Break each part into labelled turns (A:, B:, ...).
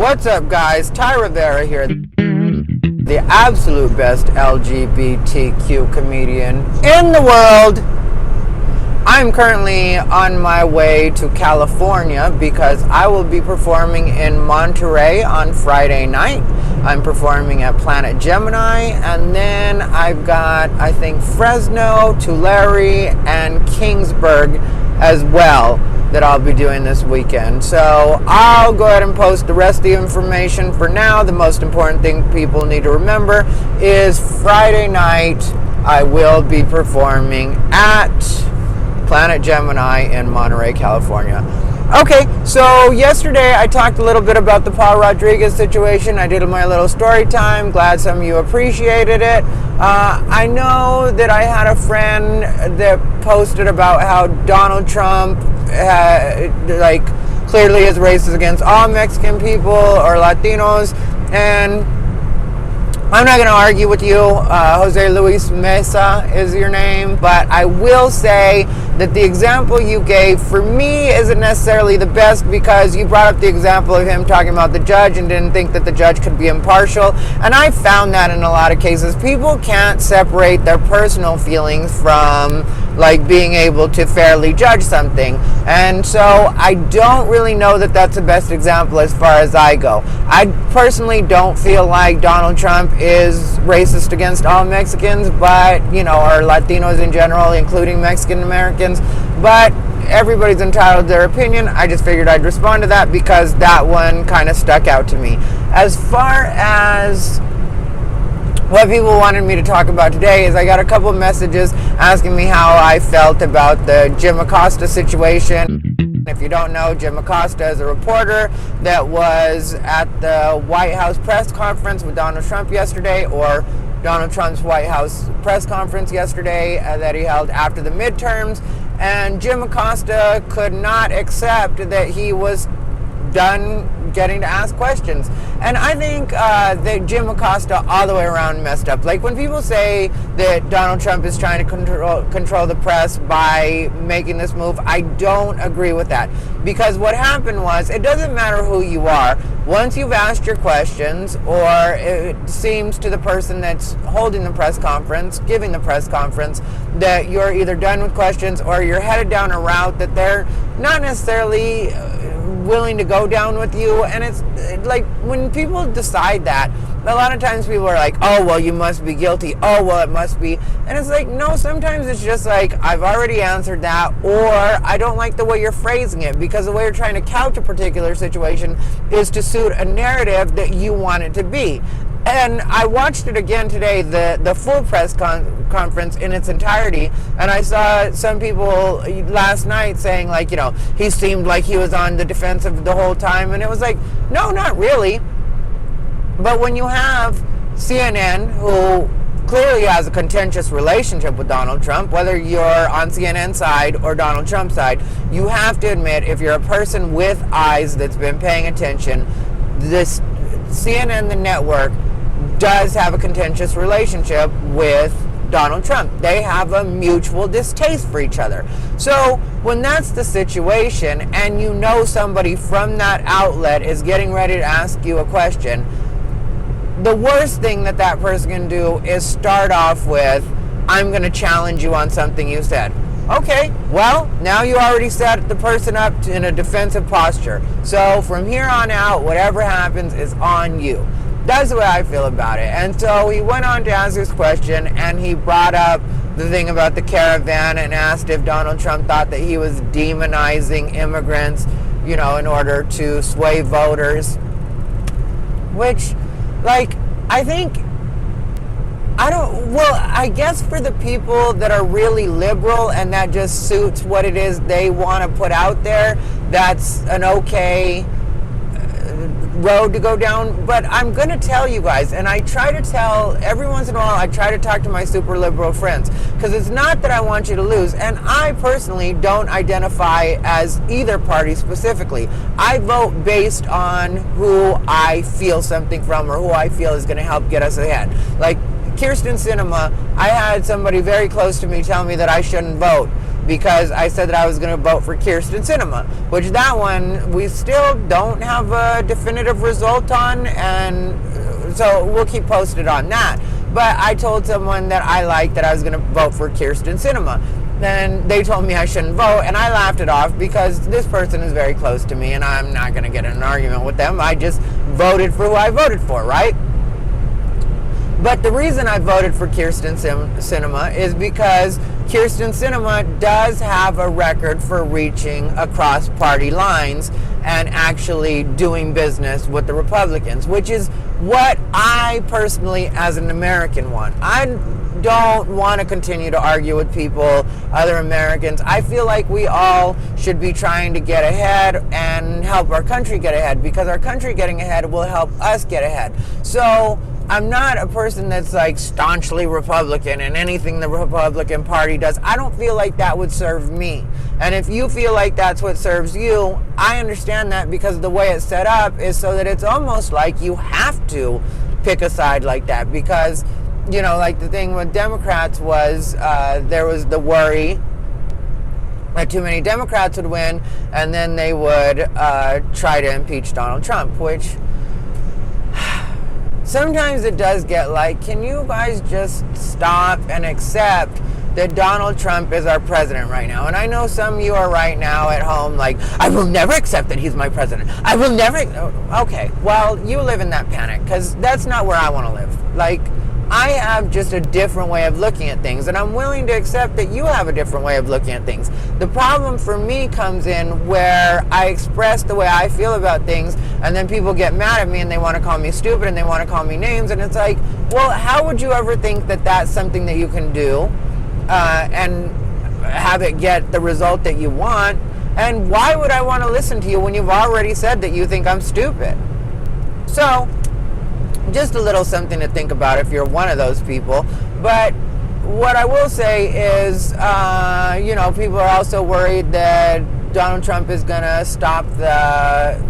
A: What's up, guys? Rivera here, the absolute best LGBTQ comedian in the world. I'm currently on my way to California because I will be performing in Monterey on Friday night. I'm performing at Planet Gemini, and then I've got, I think, Fresno, Tulare, and Kingsburg as well that I'll be doing this weekend. So I'll go ahead and post the rest of the information for now. The most important thing people need to remember is Friday night I will be performing at Planet Gemini in Monterey, California. Okay, so yesterday I talked a little bit about the Paul Rodriguez situation. I did my little story time. Glad some of you appreciated it. I know that I had a friend that posted about how Donald Trump clearly is racist against all Mexican people or Latinos, and I'm not going to argue with you. Jose Luis Mesa is your name, but I will say that the example you gave for me isn't necessarily the best, because you brought up the example of him talking about the judge and didn't think that the judge could be impartial. And I found that in a lot of cases, people can't separate their personal feelings from being able to fairly judge something. And so I don't really know that that's the best example as far as I go. I personally don't feel like Donald Trump is racist against all Mexicans, but, or Latinos in general, including Mexican Americans, but everybody's entitled to their opinion. I just figured I'd respond to that because that one kind of stuck out to me. As far as what people wanted me to talk about today is I got a couple of messages asking me how I felt about the Jim Acosta situation. If you don't know, Jim Acosta is a reporter that was at the White House press conference with Donald Trump yesterday, or Donald Trump's White House press conference yesterday that he held after the midterms. And Jim Acosta could not accept that he was done getting to ask questions. And I think that Jim Acosta all the way around messed up. Like, when people say that Donald Trump is trying to control the press by making this move, I don't agree with that. Because what happened was, it doesn't matter who you are. Once you've asked your questions, or it seems to the person that's holding the press conference, giving the press conference, that you're either done with questions or you're headed down a route that they're not necessarily willing to go down with you. And it's like, when people decide that, a lot of times people are like, oh, well, you must be guilty. Oh, well, it must be. And it's like, no, sometimes it's just like, I've already answered that, or I don't like the way you're phrasing it, because the way you're trying to couch a particular situation is to suit a narrative that you want it to be. And I watched it again today, the full press conference in its entirety, and I saw some people last night saying, he seemed like he was on the defensive the whole time, and it was like, no, not really. But when you have CNN, who clearly has a contentious relationship with Donald Trump, whether you're on CNN side or Donald Trump side, you have to admit, if you're a person with eyes that's been paying attention, this CNN, the network, does have a contentious relationship with Donald Trump. They have a mutual distaste for each other. So when that's the situation, and you know somebody from that outlet is getting ready to ask you a question, the worst thing that person can do is start off with, I'm going to challenge you on something you said. Okay, well, now you already set the person up in a defensive posture. So from here on out, whatever happens is on you. That's the way I feel about it. And so he went on to ask his question, and he brought up the thing about the caravan and asked if Donald Trump thought that he was demonizing immigrants, in order to sway voters. Which, I guess for the people that are really liberal and that just suits what it is they want to put out there, that's an okay road to go down. But I'm going to tell you guys, and I try to tell every once in a while, I try to talk to my super liberal friends, because it's not that I want you to lose, and I personally don't identify as either party specifically. I vote based on who I feel something from, or who I feel is going to help get us ahead. Like Kirsten Sinema, I had somebody very close to me tell me that I shouldn't vote. because I said that I was going to vote for Kyrsten Sinema, which that one we still don't have a definitive result on, and so we'll keep posted on that. But I told someone that I liked that I was going to vote for Kyrsten Sinema. Then they told me I shouldn't vote, and I laughed it off because this person is very close to me, and I'm not going to get in an argument with them. I just voted for who I voted for, right? But the reason I voted for Kyrsten Sinema is because Kyrsten Sinema does have a record for reaching across party lines and actually doing business with the Republicans, which is what I personally, as an American, want. I don't want to continue to argue with people, other Americans. I feel like we all should be trying to get ahead and help our country get ahead, because our country getting ahead will help us get ahead. So I'm not a person that's like staunchly Republican and anything the Republican Party does. I don't feel like that would serve me. And if you feel like that's what serves you, I understand that, because the way it's set up is so that it's almost like you have to pick a side like that. Because, you know, like the thing with Democrats was there was the worry that too many Democrats would win, and then they would try to impeach Donald Trump, which sometimes it does get like, can you guys just stop and accept that Donald Trump is our president right now? And I know some of you are right now at home like, I will never accept that he's my president. I will never. Okay, well, you live in that panic, because that's not where I want to live. Like, I have just a different way of looking at things, and I'm willing to accept that you have a different way of looking at things. The problem for me comes in where I express the way I feel about things, and then people get mad at me and they want to call me stupid and they want to call me names, and it's like, well, how would you ever think that that's something that you can do and have it get the result that you want? And why would I want to listen to you when you've already said that you think I'm stupid? So just a little something to think about if you're one of those people. But what I will say is, you know, people are also worried that Donald Trump is going to stop the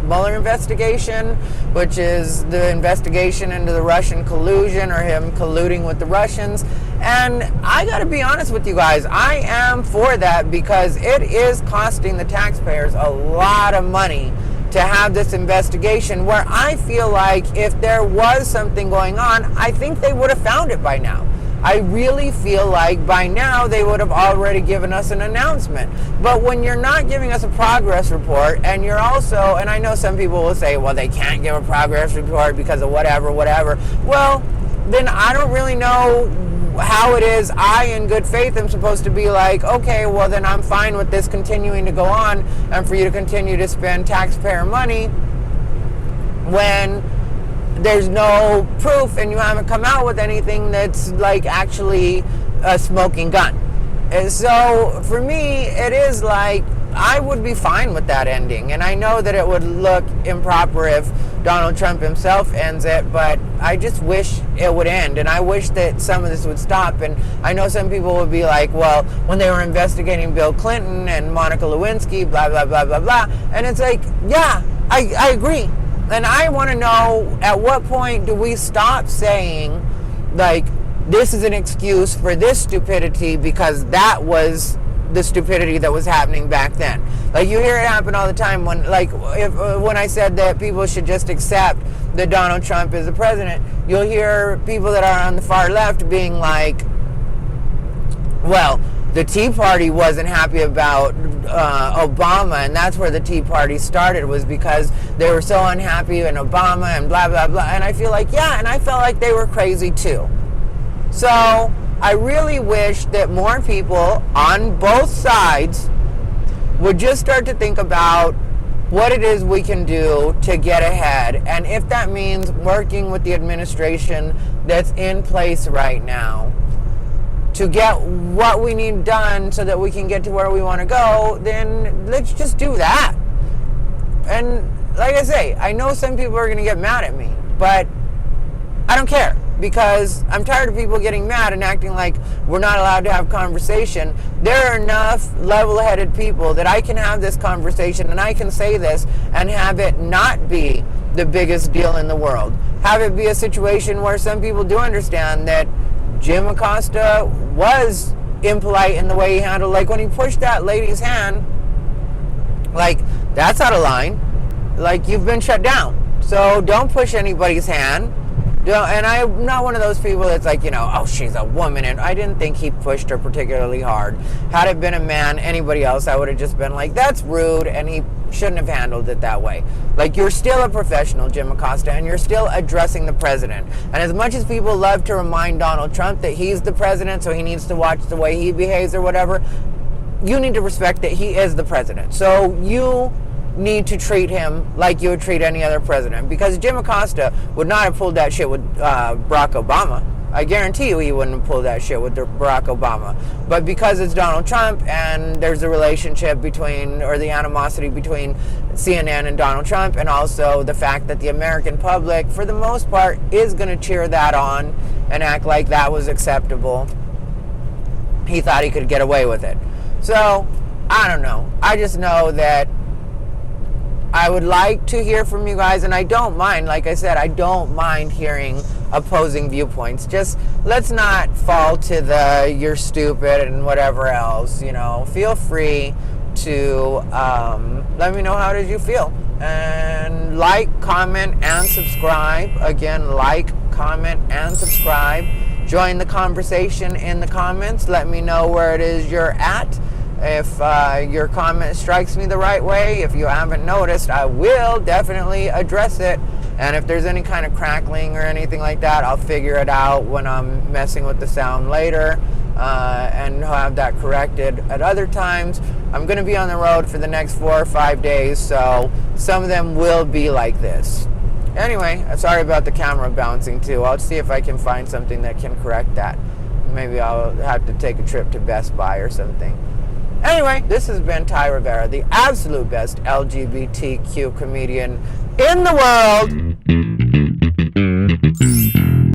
A: Mueller investigation, which is the investigation into the Russian collusion, or him colluding with the Russians. And I got to be honest with you guys, I am for that, because it is costing the taxpayers a lot of money to have this investigation, where I feel like if there was something going on, I think they would have found it by now. I really feel like by now they would have already given us an announcement. But when you're not giving us a progress report, and you're also, and I know some people will say, well, they can't give a progress report because of whatever. Well, then I don't really know how it is I, in good faith, am supposed to be like, okay, well, then I'm fine with this continuing to go on and for you to continue to spend taxpayer money when there's no proof and you haven't come out with anything that's like actually a smoking gun. And so for me, it is like, I would be fine with that ending. And I know that it would look improper if Donald Trump himself ends it, but I just wish it would end. And I wish that some of this would stop. And I know some people would be like, well, when they were investigating Bill Clinton and Monica Lewinsky, blah, blah, blah, blah, blah. And it's like, yeah, I agree. And I want to know, at what point do we stop saying, like, this is an excuse for this stupidity because that was the stupidity that was happening back then. Like, you hear it happen all the time when, like, when I said that people should just accept that Donald Trump is the president, you'll hear people that are on the far left being like, well, the Tea Party wasn't happy about Obama, and that's where the Tea Party started, was because they were so unhappy in Obama and blah, blah, blah. And I feel like, yeah, and I felt like they were crazy too. So I really wish that more people on both sides would just start to think about what it is we can do to get ahead. And if that means working with the administration that's in place right now to get what we need done so that we can get to where we want to go, then let's just do that. And like I say, I know some people are going to get mad at me, but I don't care, because I'm tired of people getting mad and acting like we're not allowed to have conversation. There are enough level-headed people that I can have this conversation and I can say this and have it not be the biggest deal in the world. Have it be a situation where some people do understand that Jim Acosta was impolite in the way he handled. Like when he pushed that lady's hand, like, that's out of line. Like, you've been shut down. So don't push anybody's hand. And I'm not one of those people that's like, oh, she's a woman. And I didn't think he pushed her particularly hard. Had it been a man, anybody else, I would have just been like, that's rude. And he shouldn't have handled it that way. Like, you're still a professional, Jim Acosta, and you're still addressing the president. And as much as people love to remind Donald Trump that he's the president, so he needs to watch the way he behaves or whatever, you need to respect that he is the president. So you need to treat him like you would treat any other president, because Jim Acosta would not have pulled that shit with Barack Obama. I guarantee you he wouldn't have pulled that shit with Barack Obama. But because it's Donald Trump and there's a relationship between, or the animosity between CNN and Donald Trump, and also the fact that the American public, for the most part, is going to cheer that on and act like that was acceptable, he thought he could get away with it. So, I don't know. I just know that I would like to hear from you guys, and I don't mind, like I said, I don't mind hearing opposing viewpoints. Just let's not fall to the you're stupid and whatever else, Feel free to let me know how did you feel. And like, comment, and subscribe. Again, like, comment, and subscribe. Join the conversation in the comments. Let me know where it is you're at. If your comment strikes me the right way, if you haven't noticed, I will definitely address it. And if there's any kind of crackling or anything like that, I'll figure it out when I'm messing with the sound later, and have that corrected at other times. I'm going to be on the road for the next 4 or 5 days, so some of them will be like this. Anyway, sorry about the camera bouncing too. I'll see if I can find something that can correct that. Maybe I'll have to take a trip to Best Buy or something. Anyway, this has been Ty Rivera, the absolute best LGBTQ comedian in the world.